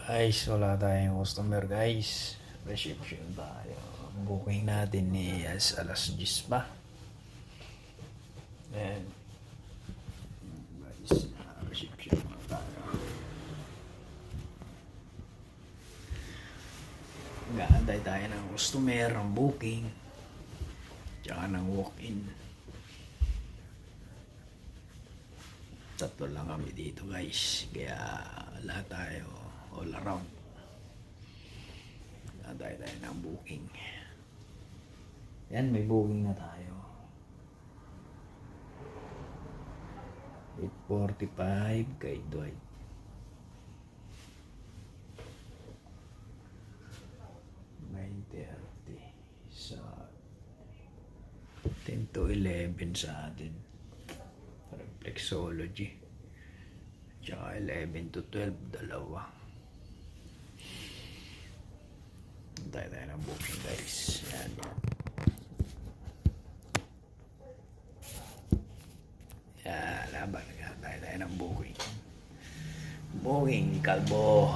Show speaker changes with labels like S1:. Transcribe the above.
S1: Guys, wala tayong customer guys. Reception tayo. Booking natin ni alas 10 pa. Then, guys, reception na tayo. Gaantay tayo ng customer, ng booking, tsaka ng walk-in. Tatlo lang kami dito guys. Kaya lahat tayo all around. Gaantay tayo ng booking. Yan, may booking na tayo. 8:45 kay Dwight. Sa 10 to 11 sa atin reflexology, tsaka 11 to 12 dalawa. Tayo ng booking guys. Yan. Yan, laban tayo ng booking. Booking Kalbo.